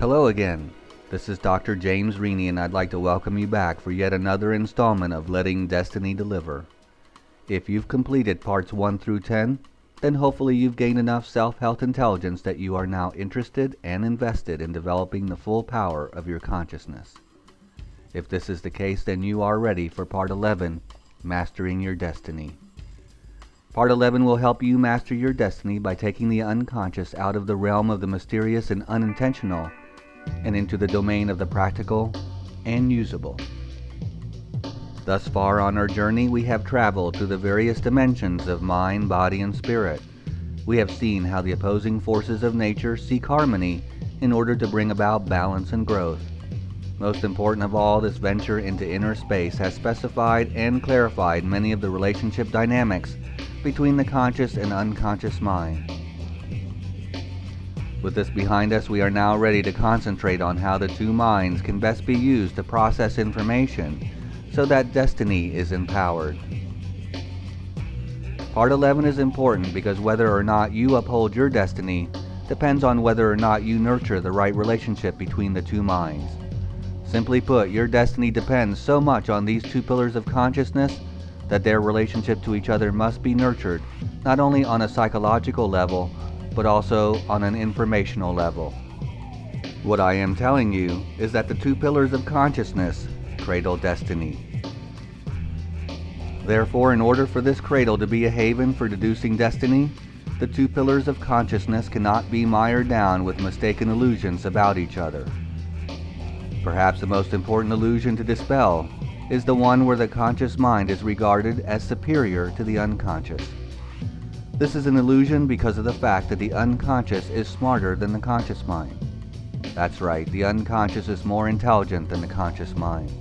Hello again. This is Dr. James Reaney, and I'd like to welcome you back for yet another installment of Letting Destiny Deliver. If you've completed parts 1 through 10, then hopefully you've gained enough self-health intelligence that you are now interested and invested in developing the full power of your consciousness. If this is the case, then you are ready for part 11, Mastering Your Destiny. Part 11 will help you master your destiny by taking the unconscious out of the realm of the mysterious and unintentional and into the domain of the practical and usable. Thus far on our journey, we have traveled through the various dimensions of mind, body, and spirit. We have seen how the opposing forces of nature seek harmony in order to bring about balance and growth. Most important of all, this venture into inner space has specified and clarified many of the relationship dynamics between the conscious and unconscious mind. With this behind us, we are now ready to concentrate on how the two minds can best be used to process information so that destiny is empowered. Part 11 is important because whether or not you uphold your destiny depends on whether or not you nurture the right relationship between the two minds. Simply put, your destiny depends so much on these two pillars of consciousness that their relationship to each other must be nurtured, not only on a psychological level, but also on an informational level. What I am telling you is that the two pillars of consciousness cradle destiny. Therefore, in order for this cradle to be a haven for deducing destiny, the two pillars of consciousness cannot be mired down with mistaken illusions about each other. Perhaps the most important illusion to dispel is the one where the conscious mind is regarded as superior to the unconscious. This is an illusion because of the fact that the unconscious is smarter than the conscious mind. That's right, the unconscious is more intelligent than the conscious mind.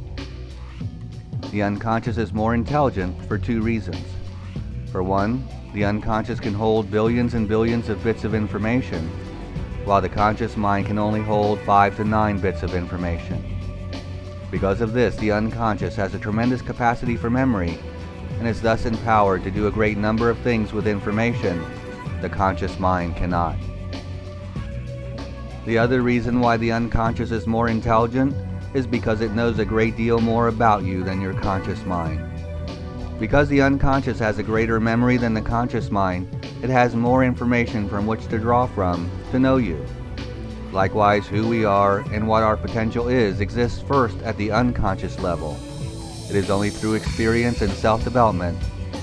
The unconscious is more intelligent for two reasons. For one, the unconscious can hold billions and billions of bits of information, while the conscious mind can only hold 5 to 9 bits of information. Because of this, the unconscious has a tremendous capacity for memory and is thus empowered to do a great number of things with information the conscious mind cannot. The other reason why the unconscious is more intelligent is because it knows a great deal more about you than your conscious mind. Because the unconscious has a greater memory than the conscious mind, it has more information from which to draw from to know you. Likewise, who we are and what our potential is exists first at the unconscious level. It is only through experience and self-development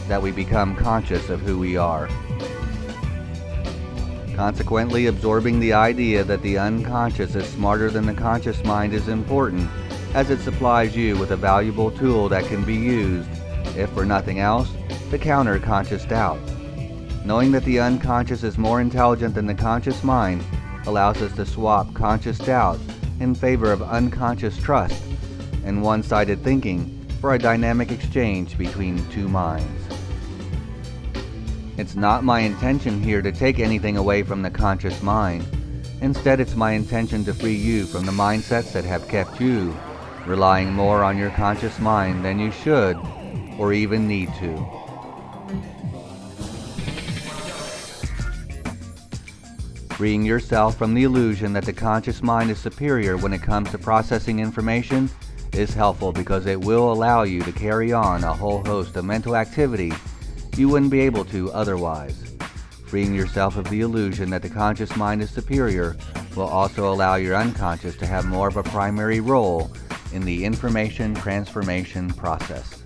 that we become conscious of who we are. Consequently, absorbing the idea that the unconscious is smarter than the conscious mind is important, as it supplies you with a valuable tool that can be used, if for nothing else, to counter conscious doubt. Knowing that the unconscious is more intelligent than the conscious mind allows us to swap conscious doubt in favor of unconscious trust and one-sided thinking for a dynamic exchange between two minds. It's not my intention here to take anything away from the conscious mind. Instead, it's my intention to free you from the mindsets that have kept you relying more on your conscious mind than you should or even need to. Freeing yourself from the illusion that the conscious mind is superior when it comes to processing information is helpful because it will allow you to carry on a whole host of mental activity you wouldn't be able to otherwise. Freeing yourself of the illusion that the conscious mind is superior will also allow your unconscious to have more of a primary role in the information transformation process.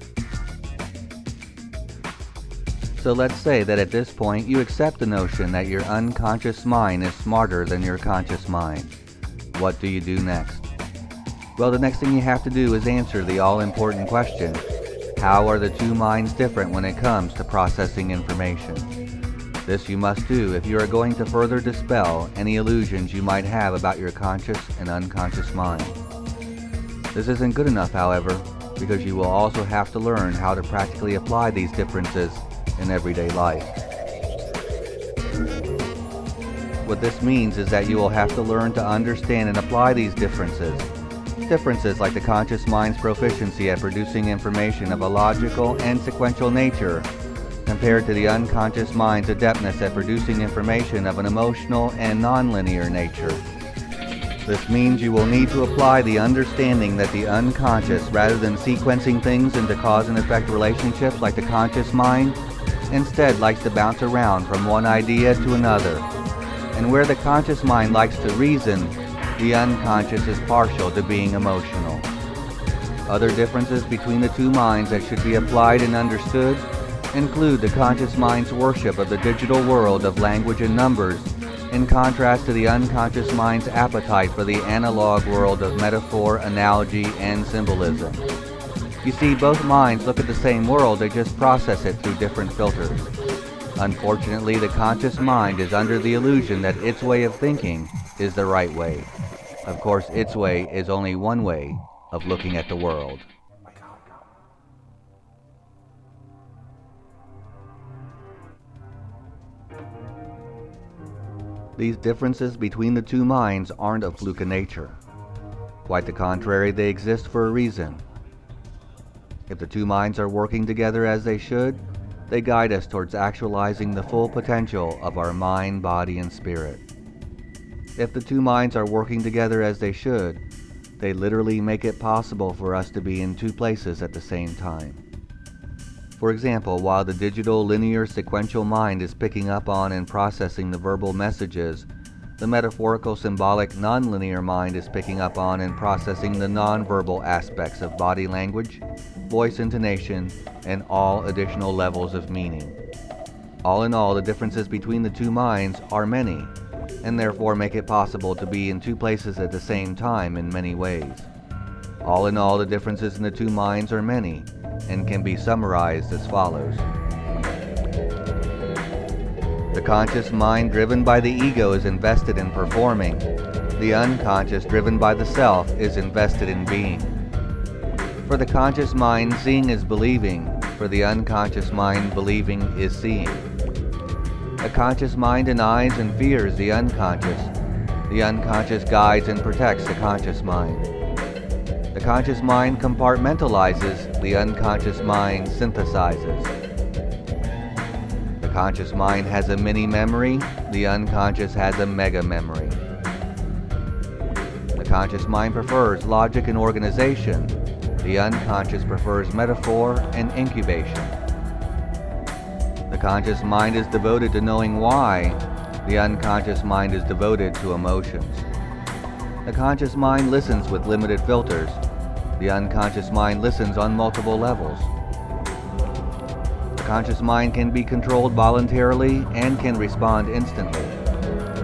So let's say that at this point you accept the notion that your unconscious mind is smarter than your conscious mind. What do you do next? Well, the next thing you have to do is answer the all-important question: how are the two minds different when it comes to processing information? This you must do if you are going to further dispel any illusions you might have about your conscious and unconscious mind. This isn't good enough, however, because you will also have to learn how to practically apply these differences in everyday life. What this means is that you will have to learn to understand and apply these differences. Differences like the conscious mind's proficiency at producing information of a logical and sequential nature compared to the unconscious mind's adeptness at producing information of an emotional and nonlinear nature. This means you will need to apply the understanding that the unconscious, rather than sequencing things into cause and effect relationships like the conscious mind, instead likes to bounce around from one idea to another. And where the conscious mind likes to reason, the unconscious is partial to being emotional. Other differences between the two minds that should be applied and understood include the conscious mind's worship of the digital world of language and numbers, in contrast to the unconscious mind's appetite for the analog world of metaphor, analogy, and symbolism. You see, both minds look at the same world, they just process it through different filters. Unfortunately, the conscious mind is under the illusion that its way of thinking is the right way. Of course, its way is only one way of looking at the world. These differences between the two minds aren't a fluke of nature. Quite the contrary, they exist for a reason. If the two minds are working together as they should, they guide us towards actualizing the full potential of our mind, body, and spirit. If the two minds are working together as they should, they literally make it possible for us to be in two places at the same time. For example, while the digital linear sequential mind is picking up on and processing the verbal messages, the metaphorical symbolic nonlinear mind is picking up on and processing the nonverbal aspects of body language, voice intonation, and all additional levels of meaning. All in all, the differences between the two minds are many, and therefore make it possible to be in two places at the same time in many ways. All in all, the differences in the two minds are many, and can be summarized as follows. The conscious mind driven by the ego is invested in performing. The unconscious driven by the self is invested in being. For the conscious mind, seeing is believing. For the unconscious mind, believing is seeing. The conscious mind denies and fears the unconscious. The unconscious guides and protects the conscious mind. The conscious mind compartmentalizes, the unconscious mind synthesizes. The conscious mind has a mini memory, the unconscious has a mega memory. The conscious mind prefers logic and organization, the unconscious prefers metaphor and incubation. The conscious mind is devoted to knowing why, the unconscious mind is devoted to emotions. The conscious mind listens with limited filters. The unconscious mind listens on multiple levels. The conscious mind can be controlled voluntarily and can respond instantly.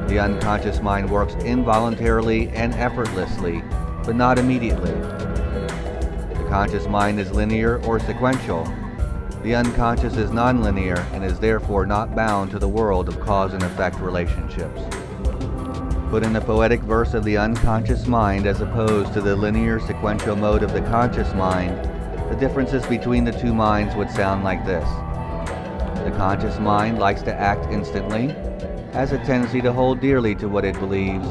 The unconscious mind works involuntarily and effortlessly, but not immediately. The conscious mind is linear or sequential. The unconscious is nonlinear and is therefore not bound to the world of cause and effect relationships. Put in the poetic verse of the unconscious mind as opposed to the linear sequential mode of the conscious mind, the differences between the two minds would sound like this. The conscious mind likes to act instantly, has a tendency to hold dearly to what it believes,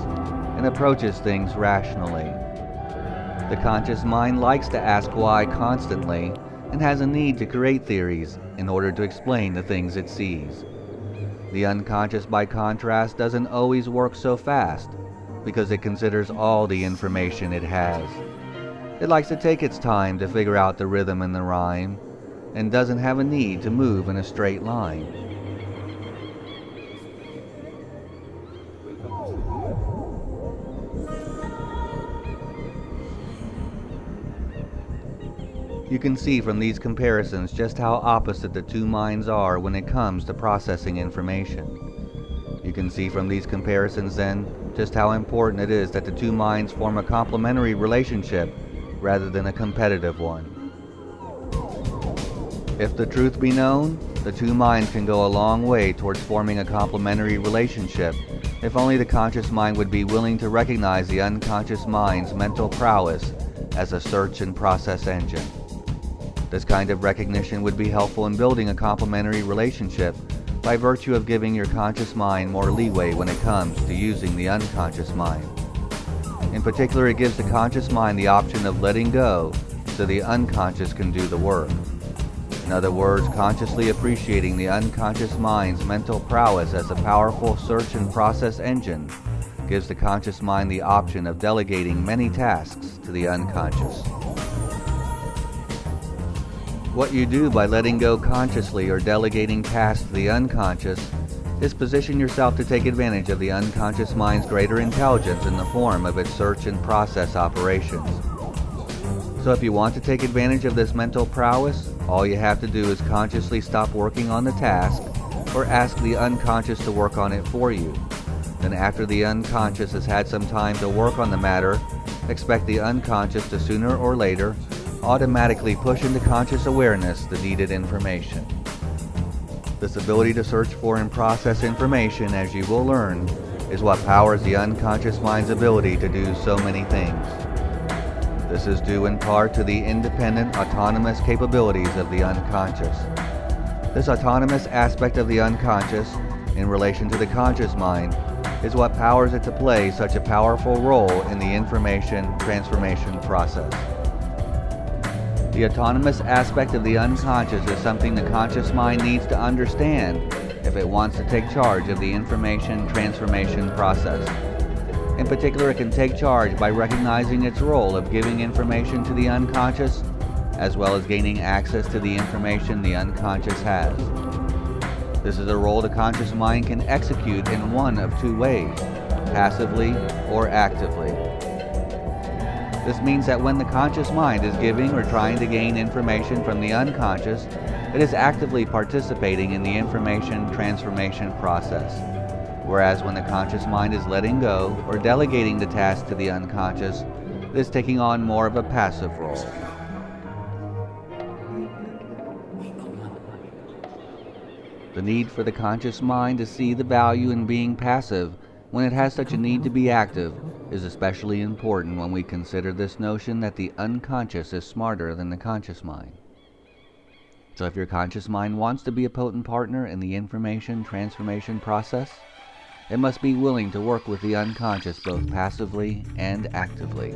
and approaches things rationally. The conscious mind likes to ask why constantly, and has a need to create theories in order to explain the things it sees. The unconscious, by contrast, doesn't always work so fast, because it considers all the information it has. It likes to take its time to figure out the rhythm and the rhyme, and doesn't have a need to move in a straight line. You can see from these comparisons just how opposite the two minds are when it comes to processing information. You can see from these comparisons then just how important it is that the two minds form a complementary relationship rather than a competitive one. If the truth be known, the two minds can go a long way towards forming a complementary relationship if only the conscious mind would be willing to recognize the unconscious mind's mental prowess as a search and process engine. This kind of recognition would be helpful in building a complementary relationship by virtue of giving your conscious mind more leeway when it comes to using the unconscious mind. In particular, it gives the conscious mind the option of letting go so the unconscious can do the work. In other words, consciously appreciating the unconscious mind's mental prowess as a powerful search and process engine gives the conscious mind the option of delegating many tasks to the unconscious. What you do by letting go consciously or delegating tasks to the unconscious is position yourself to take advantage of the unconscious mind's greater intelligence in the form of its search and process operations. So if you want to take advantage of this mental prowess, all you have to do is consciously stop working on the task or ask the unconscious to work on it for you. Then after the unconscious has had some time to work on the matter, expect the unconscious to sooner or later automatically push into conscious awareness the needed information. This ability to search for and process information, as you will learn, is what powers the unconscious mind's ability to do so many things. This is due in part to the independent, autonomous capabilities of the unconscious. This autonomous aspect of the unconscious, in relation to the conscious mind, is what powers it to play such a powerful role in the information transformation process. The autonomous aspect of the unconscious is something the conscious mind needs to understand if it wants to take charge of the information transformation process. In particular, it can take charge by recognizing its role of giving information to the unconscious, as well as gaining access to the information the unconscious has. This is a role the conscious mind can execute in one of two ways, passively or actively. This means that when the conscious mind is giving or trying to gain information from the unconscious, it is actively participating in the information transformation process. Whereas when the conscious mind is letting go or delegating the task to the unconscious, it is taking on more of a passive role. The need for the conscious mind to see the value in being passive when it has such a need to be active is especially important when we consider this notion that the unconscious is smarter than the conscious mind. So if your conscious mind wants to be a potent partner in the information transformation process, it must be willing to work with the unconscious both passively and actively.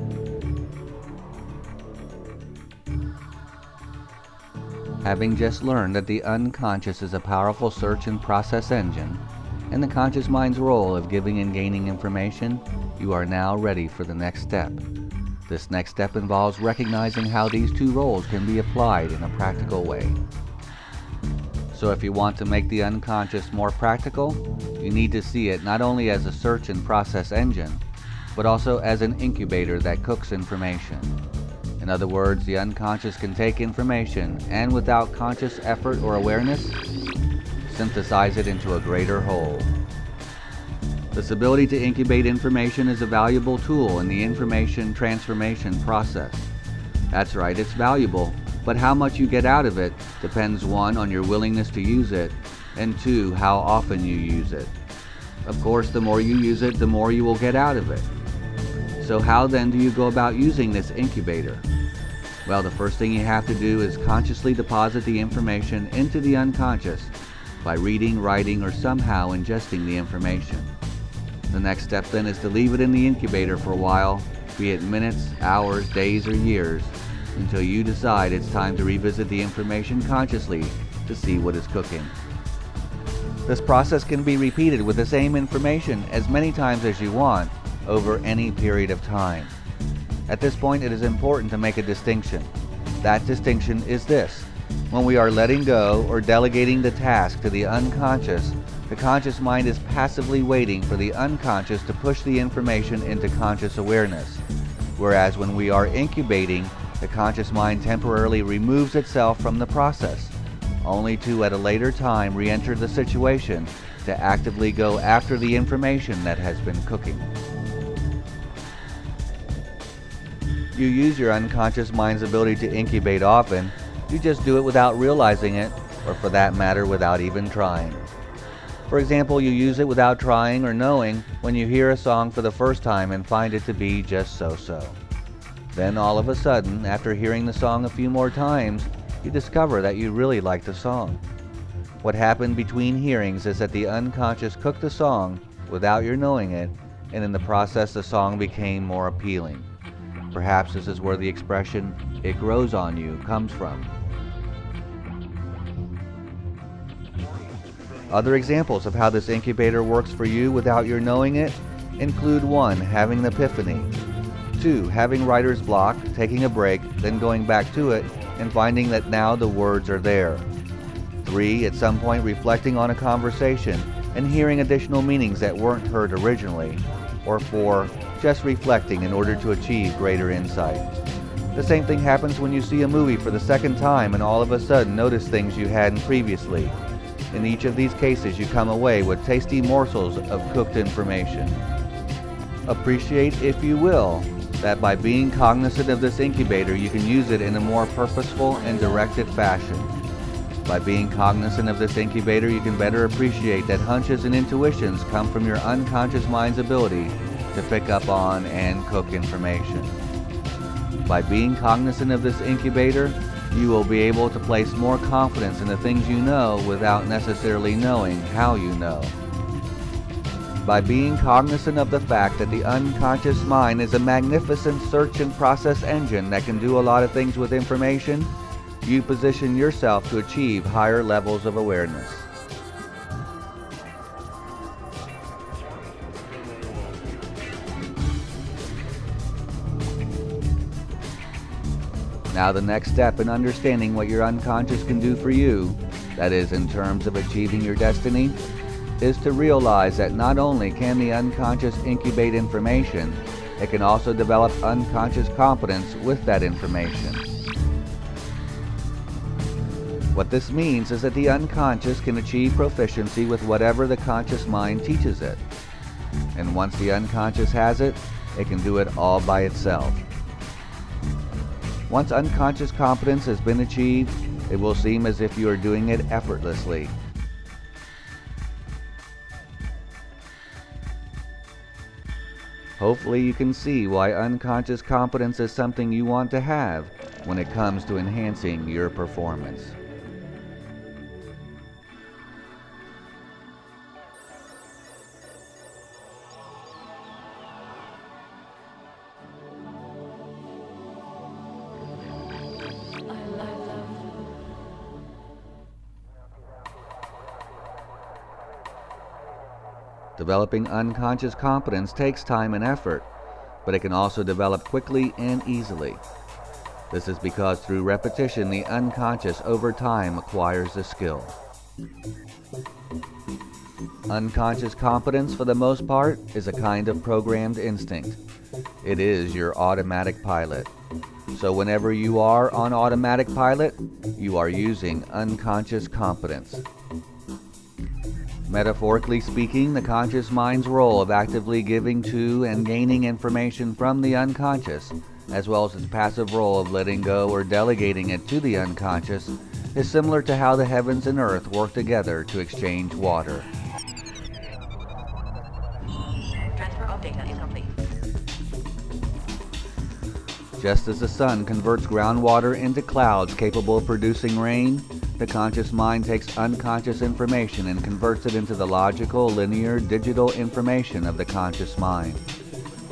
Having just learned that the unconscious is a powerful search and process engine, and the conscious mind's role of giving and gaining information, you are now ready for the next step. This next step involves recognizing how these two roles can be applied in a practical way. So if you want to make the unconscious more practical, you need to see it not only as a search and process engine, but also as an incubator that cooks information. In other words, the unconscious can take information and, without conscious effort or awareness, synthesize it into a greater whole. This ability to incubate information is a valuable tool in the information transformation process. That's right, it's valuable, but how much you get out of it depends, 1, on your willingness to use it, and 2, how often you use it. Of course, the more you use it, the more you will get out of it. So how then do you go about using this incubator? Well, the first thing you have to do is consciously deposit the information into the unconscious by reading, writing, or somehow ingesting the information. The next step then is to leave it in the incubator for a while, be it minutes, hours, days, or years, until you decide it's time to revisit the information consciously to see what is cooking. This process can be repeated with the same information as many times as you want over any period of time. At this point, it is important to make a distinction. That distinction is this: when we are letting go or delegating the task to the unconscious, the conscious mind is passively waiting for the unconscious to push the information into conscious awareness. Whereas when we are incubating, the conscious mind temporarily removes itself from the process, only to at a later time re-enter the situation to actively go after the information that has been cooking. You use your unconscious mind's ability to incubate often. You just do it without realizing it, or for that matter, without even trying. For example, you use it without trying or knowing when you hear a song for the first time and find it to be just so-so. Then all of a sudden, after hearing the song a few more times, you discover that you really like the song. What happened between hearings is that the unconscious cooked the song without your knowing it, and in the process the song became more appealing. Perhaps this is where the expression, "it grows on you," comes from. Other examples of how this incubator works for you without your knowing it include 1. Having an epiphany, 2. Having writer's block, taking a break, then going back to it and finding that now the words are there, 3. At some point reflecting on a conversation and hearing additional meanings that weren't heard originally, or 4. Just reflecting in order to achieve greater insight. The same thing happens when you see a movie for the second time and all of a sudden notice things you hadn't previously. In each of these cases, you come away with tasty morsels of cooked information. Appreciate, if you will, that by being cognizant of this incubator, you can use it in a more purposeful and directed fashion. By being cognizant of this incubator, you can better appreciate that hunches and intuitions come from your unconscious mind's ability to pick up on and cook information. By being cognizant of this incubator, you will be able to place more confidence in the things you know without necessarily knowing how you know. By being cognizant of the fact that the unconscious mind is a magnificent search and process engine that can do a lot of things with information, you position yourself to achieve higher levels of awareness. Now the next step in understanding what your unconscious can do for you, that is in terms of achieving your destiny, is to realize that not only can the unconscious incubate information, it can also develop unconscious competence with that information. What this means is that the unconscious can achieve proficiency with whatever the conscious mind teaches it. And once the unconscious has it, it can do it all by itself. Once unconscious competence has been achieved, it will seem as if you are doing it effortlessly. Hopefully you can see why unconscious competence is something you want to have when it comes to enhancing your performance. Developing unconscious competence takes time and effort, but it can also develop quickly and easily. This is because through repetition, the unconscious over time acquires the skill. Unconscious competence, for the most part, is a kind of programmed instinct. It is your automatic pilot. So whenever you are on automatic pilot, you are using unconscious competence. Metaphorically speaking, the conscious mind's role of actively giving to and gaining information from the unconscious, as well as its passive role of letting go or delegating it to the unconscious, is similar to how the heavens and earth work together to exchange water. Transfer of data incomplete. Just as the sun converts groundwater into clouds capable of producing rain, the conscious mind takes unconscious information and converts it into the logical, linear, digital information of the conscious mind.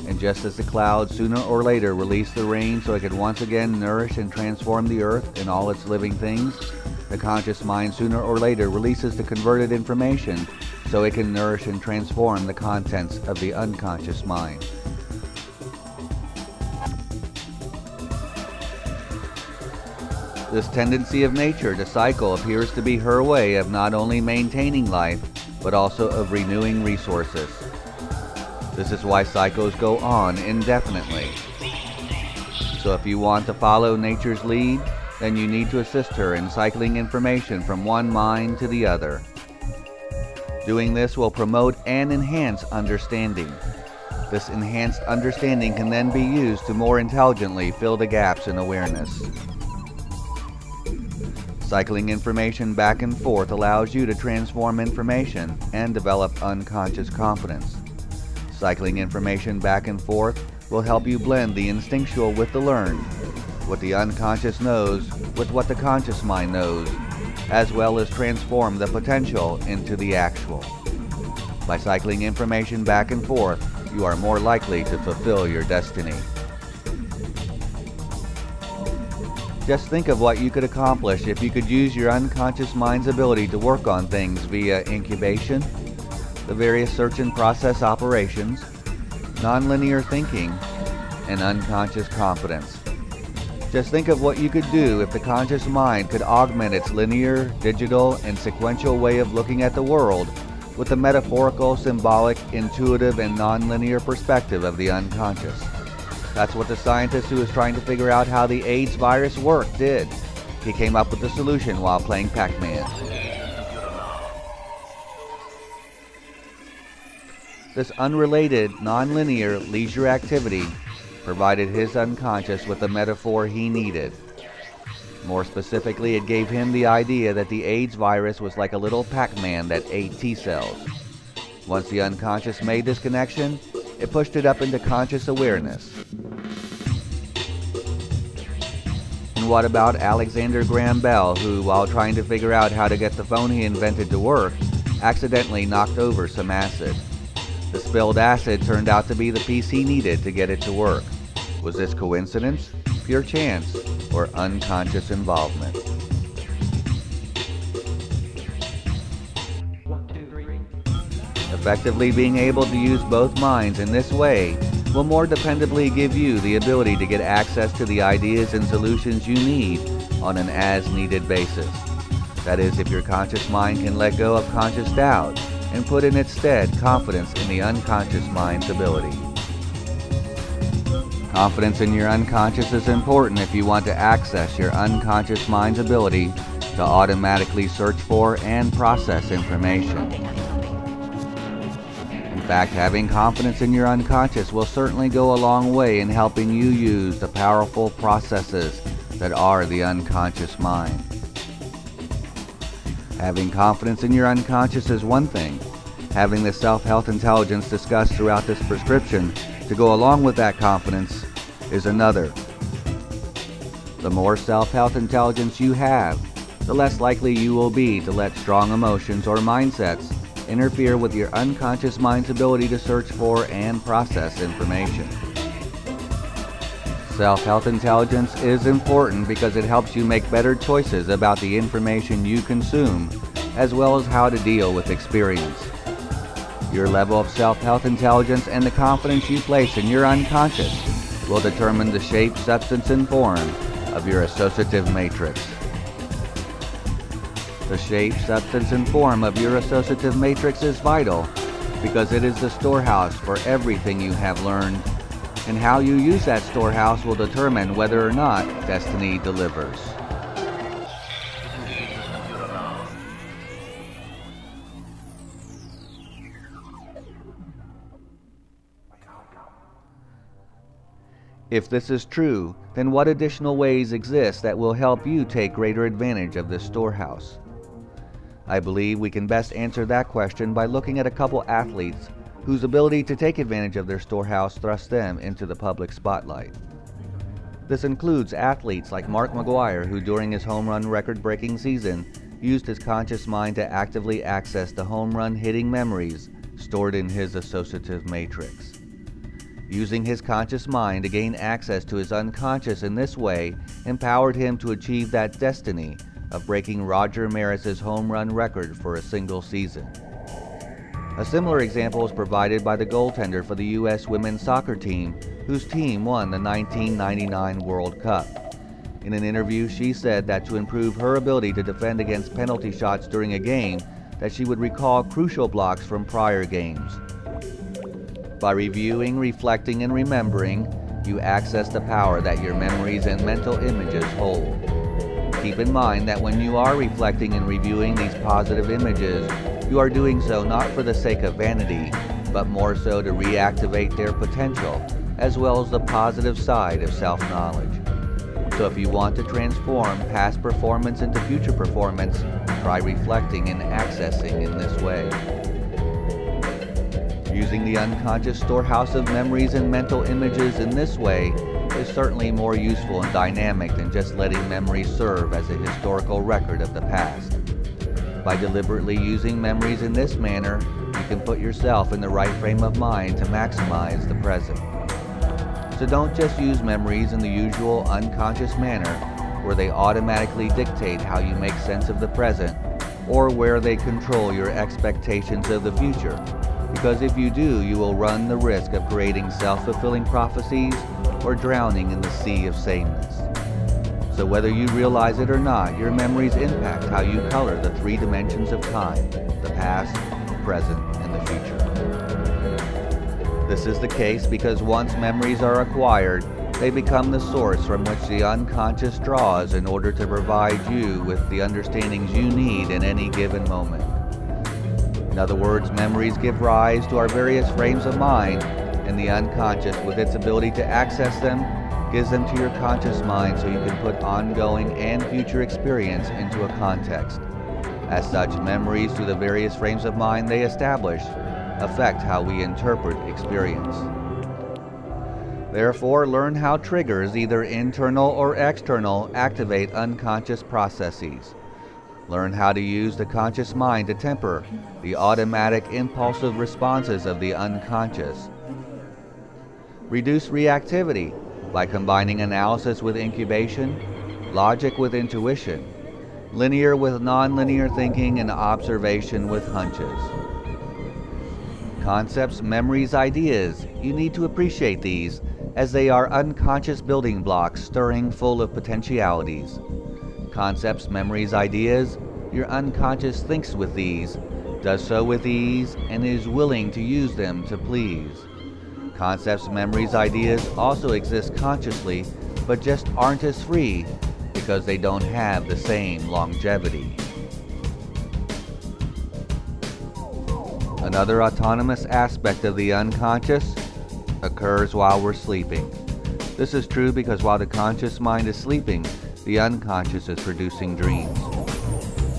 And just as the clouds sooner or later release the rain so it can once again nourish and transform the earth and all its living things, the conscious mind sooner or later releases the converted information so it can nourish and transform the contents of the unconscious mind. This tendency of nature to cycle appears to be her way of not only maintaining life, but also of renewing resources. This is why cycles go on indefinitely. So if you want to follow nature's lead, then you need to assist her in cycling information from one mind to the other. Doing this will promote and enhance understanding. This enhanced understanding can then be used to more intelligently fill the gaps in awareness. Cycling information back and forth allows you to transform information and develop unconscious competence. Cycling information back and forth will help you blend the instinctual with the learned, what the unconscious knows with what the conscious mind knows, as well as transform the potential into the actual. By cycling information back and forth, you are more likely to fulfill your destiny. Just think of what you could accomplish if you could use your unconscious mind's ability to work on things via incubation, the various search and process operations, nonlinear thinking, and unconscious confidence. Just think of what you could do if the conscious mind could augment its linear, digital, and sequential way of looking at the world with the metaphorical, symbolic, intuitive, and nonlinear perspective of the unconscious. That's what the scientist who was trying to figure out how the AIDS virus worked did. He came up with the solution while playing Pac-Man. This unrelated, nonlinear leisure activity provided his unconscious with the metaphor he needed. More specifically, it gave him the idea that the AIDS virus was like a little Pac-Man that ate T-cells. Once the unconscious made this connection, it pushed it up into conscious awareness. And what about Alexander Graham Bell, who, while trying to figure out how to get the phone he invented to work, accidentally knocked over some acid? The spilled acid turned out to be the piece he needed to get it to work. Was this coincidence, pure chance, or unconscious involvement? Effectively being able to use both minds in this way will more dependably give you the ability to get access to the ideas and solutions you need on an as-needed basis. That is, if your conscious mind can let go of conscious doubt and put in its stead confidence in the unconscious mind's ability. Confidence in your unconscious is important if you want to access your unconscious mind's ability to automatically search for and process information. In fact, having confidence in your unconscious will certainly go a long way in helping you use the powerful processes that are the unconscious mind. Having confidence in your unconscious is one thing. Having the self-health intelligence discussed throughout this prescription to go along with that confidence is another. The more self-health intelligence you have, the less likely you will be to let strong emotions or mindsets interfere with your unconscious mind's ability to search for and process information. Self-health intelligence is important because it helps you make better choices about the information you consume, as well as how to deal with experience. Your level of self-health intelligence and the confidence you place in your unconscious will determine the shape, substance, and form of your associative matrix. The shape, substance, and form of your associative matrix is vital because it is the storehouse for everything you have learned, and how you use that storehouse will determine whether or not destiny delivers. If this is true, then what additional ways exist that will help you take greater advantage of this storehouse? I believe we can best answer that question by looking at a couple athletes whose ability to take advantage of their storehouse thrust them into the public spotlight. This includes athletes like Mark McGwire, who during his home run record-breaking season used his conscious mind to actively access the home run hitting memories stored in his associative matrix. Using his conscious mind to gain access to his unconscious in this way empowered him to achieve that destiny of breaking Roger Maris's home run record for a single season. A similar example is provided by the goaltender for the U.S. women's soccer team, whose team won the 1999 World Cup. In an interview, she said that to improve her ability to defend against penalty shots during a game, that she would recall crucial blocks from prior games. By reviewing, reflecting, and remembering, you access the power that your memories and mental images hold. Keep in mind that when you are reflecting and reviewing these positive images, you are doing so not for the sake of vanity, but more so to reactivate their potential, as well as the positive side of self-knowledge. So if you want to transform past performance into future performance, try reflecting and accessing in this way. Using the unconscious storehouse of memories and mental images in this way is certainly more useful and dynamic than just letting memories serve as a historical record of the past. By deliberately using memories in this manner, you can put yourself in the right frame of mind to maximize the present. So don't just use memories in the usual unconscious manner, where they automatically dictate how you make sense of the present, or where they control your expectations of the future. because if you do, you will run the risk of creating self-fulfilling prophecies or drowning in the sea of sameness. So whether you realize it or not, your memories impact how you color the three dimensions of time: the past, present, and the future. This is the case because once memories are acquired, they become the source from which the unconscious draws in order to provide you with the understandings you need in any given moment. In other words, memories give rise to our various frames of mind, and the unconscious, with its ability to access them, gives them to your conscious mind so you can put ongoing and future experience into a context. As such, memories through the various frames of mind they establish affect how we interpret experience. Therefore, learn how triggers, either internal or external, activate unconscious processes. Learn how to use the conscious mind to temper the automatic impulsive responses of the unconscious. Reduce reactivity by combining analysis with incubation, logic with intuition, linear with non-linear thinking, and observation with hunches. Concepts, memories, ideas. You need to appreciate these, as they are unconscious building blocks stirring full of potentialities. Concepts, memories, ideas. Your unconscious thinks with these, does so with ease, and is willing to use them to please. Concepts, memories, ideas also exist consciously, but just aren't as free because they don't have the same longevity. Another autonomous aspect of the unconscious occurs while we're sleeping. This is true because while the conscious mind is sleeping, the unconscious is producing dreams.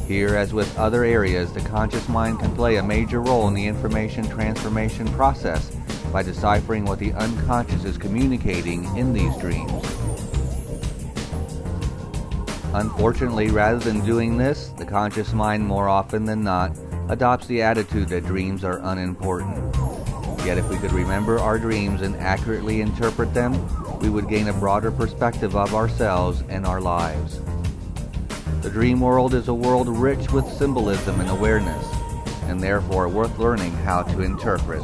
Here, as with other areas, the conscious mind can play a major role in the information transformation process by deciphering what the unconscious is communicating in these dreams. Unfortunately, rather than doing this, the conscious mind more often than not adopts the attitude that dreams are unimportant. Yet if we could remember our dreams and accurately interpret them, we would gain a broader perspective of ourselves and our lives. The dream world is a world rich with symbolism and awareness, and therefore worth learning how to interpret.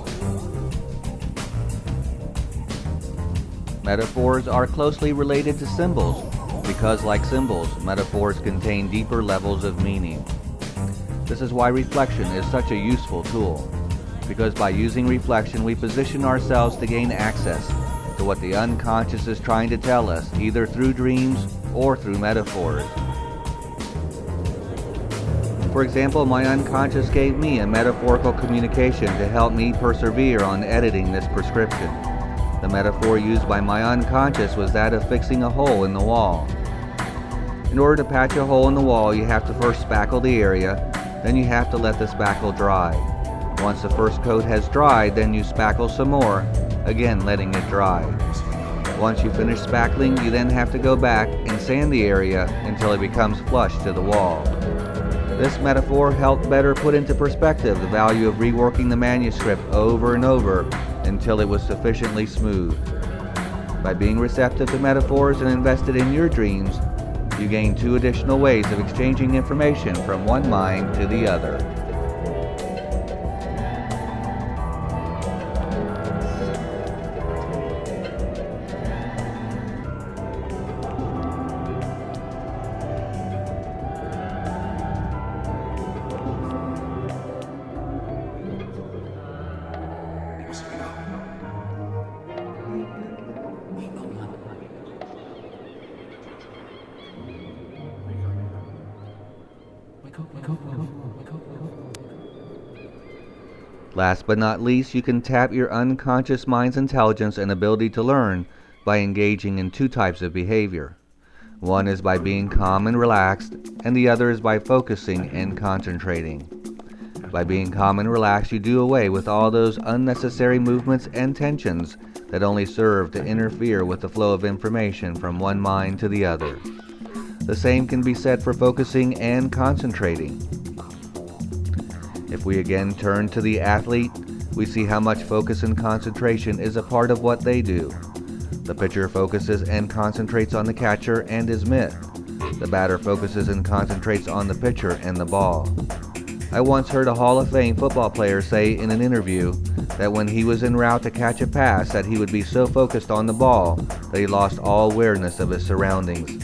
Metaphors are closely related to symbols because, like symbols, metaphors contain deeper levels of meaning. This is why reflection is such a useful tool, because by using reflection we position ourselves to gain access to what the unconscious is trying to tell us, either through dreams or through metaphors. For example, my unconscious gave me a metaphorical communication to help me persevere on editing this prescription. The metaphor used by my unconscious was that of fixing a hole in the wall. In order to patch a hole in the wall, you have to first spackle the area, then you have to let the spackle dry. Once the first coat has dried, then you spackle some more, again letting it dry. Once you finish spackling, you then have to go back and sand the area until it becomes flush to the wall. This metaphor helped better put into perspective the value of reworking the manuscript over and over until it was sufficiently smooth. By being receptive to metaphors and invested in your dreams, you gain two additional ways of exchanging information from one mind to the other. Last but not least, you can tap your unconscious mind's intelligence and ability to learn by engaging in two types of behavior. One is by being calm and relaxed, and the other is by focusing and concentrating. By being calm and relaxed, you do away with all those unnecessary movements and tensions that only serve to interfere with the flow of information from one mind to the other. The same can be said for focusing and concentrating. If we again turn to the athlete, we see how much focus and concentration is a part of what they do. The pitcher focuses and concentrates on the catcher and his mitt. The batter focuses and concentrates on the pitcher and the ball. I once heard a Hall of Fame football player say in an interview that when he was en route to catch a pass that he would be so focused on the ball that he lost all awareness of his surroundings.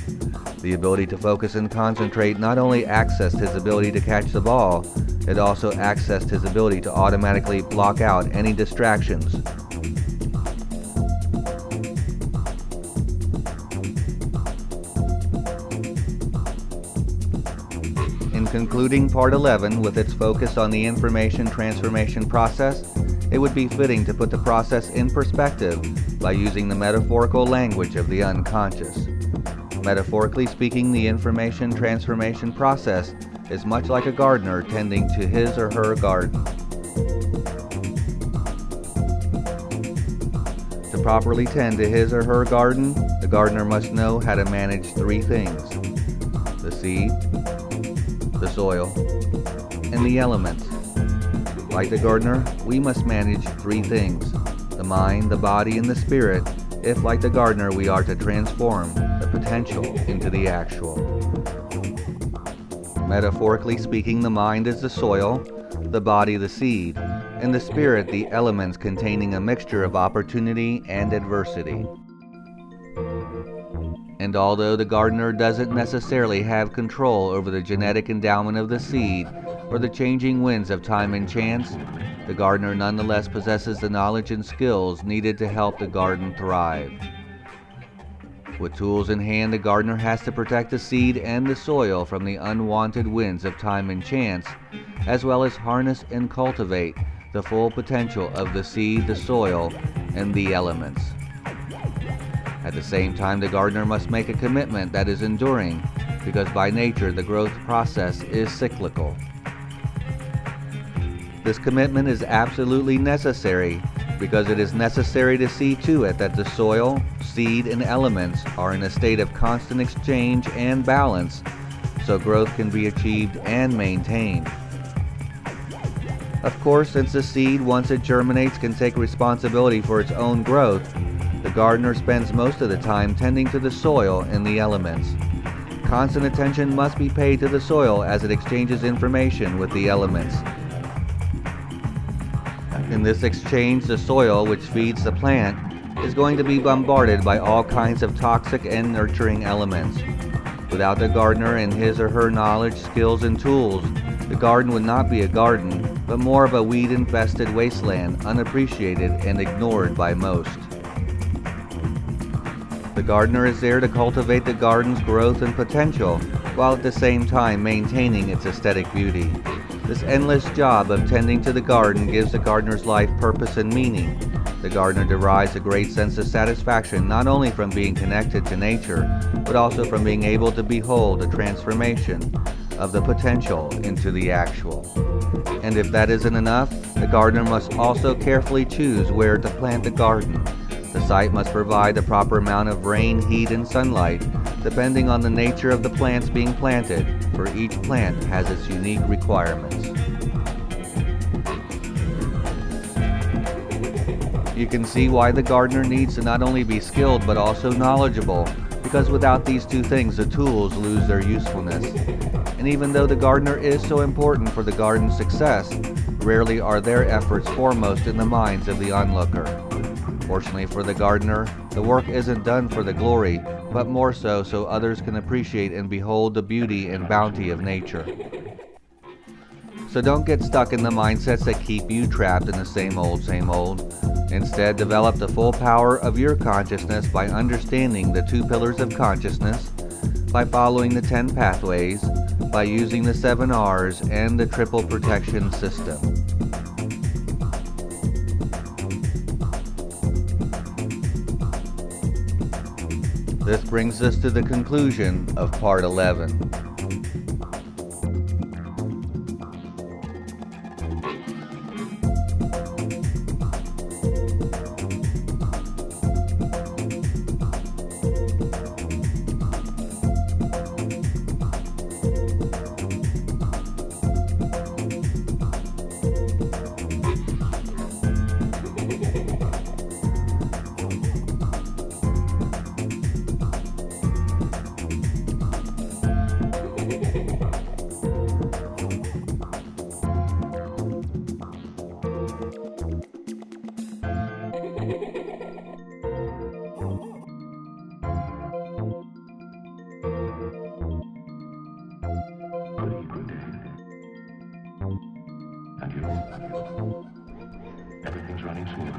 The ability to focus and concentrate not only accessed his ability to catch the ball, it also accessed his ability to automatically block out any distractions. In concluding Part 11 with its focus on the information transformation process, it would be fitting to put the process in perspective by using the metaphorical language of the unconscious. Metaphorically speaking, the information transformation process is much like a gardener tending to his or her garden. To properly tend to his or her garden, the gardener must know how to manage three things: the seed, the soil, and the elements. Like the gardener, we must manage three things: the mind, the body, and the spirit, if like the gardener we are to transform the potential into the actual. Metaphorically speaking, the mind is the soil, the body the seed, and the spirit the elements containing a mixture of opportunity and adversity. And although the gardener doesn't necessarily have control over the genetic endowment of the seed or the changing winds of time and chance, the gardener nonetheless possesses the knowledge and skills needed to help the garden thrive. With tools in hand, the gardener has to protect the seed and the soil from the unwanted winds of time and chance, as well as harness and cultivate the full potential of the seed, the soil, and the elements. At the same time, the gardener must make a commitment that is enduring, because by nature the growth process is cyclical. This commitment is absolutely necessary because it is necessary to see to it that the soil, seed, and elements are in a state of constant exchange and balance, so growth can be achieved and maintained. Of course, since the seed, once it germinates, can take responsibility for its own growth, the gardener spends most of the time tending to the soil and the elements. Constant attention must be paid to the soil as it exchanges information with the elements. In this exchange, the soil, which feeds the plant, is going to be bombarded by all kinds of toxic and nurturing elements. Without the gardener and his or her knowledge, skills, and tools, the garden would not be a garden, but more of a weed-infested wasteland, unappreciated and ignored by most. The gardener is there to cultivate the garden's growth and potential, while at the same time maintaining its aesthetic beauty. This endless job of tending to the garden gives the gardener's life purpose and meaning. The gardener derives a great sense of satisfaction not only from being connected to nature, but also from being able to behold the transformation of the potential into the actual. And if that isn't enough, the gardener must also carefully choose where to plant the garden. The site must provide the proper amount of rain, heat, and sunlight, depending on the nature of the plants being planted, for each plant has its unique requirements. You can see why the gardener needs to not only be skilled but also knowledgeable, because without these two things the tools lose their usefulness. And even though the gardener is so important for the garden's success, rarely are their efforts foremost in the minds of the onlooker. Fortunately for the gardener, the work isn't done for the glory, but more so others can appreciate and behold the beauty and bounty of nature. So don't get stuck in the mindsets that keep you trapped in the same old. Instead, develop the full power of your consciousness by understanding the 2 pillars of consciousness, by following the 10 pathways, by using the 7 R's and the triple protection system. This brings us to the conclusion of Part 11. Good day. And you? Everything's running smoothly.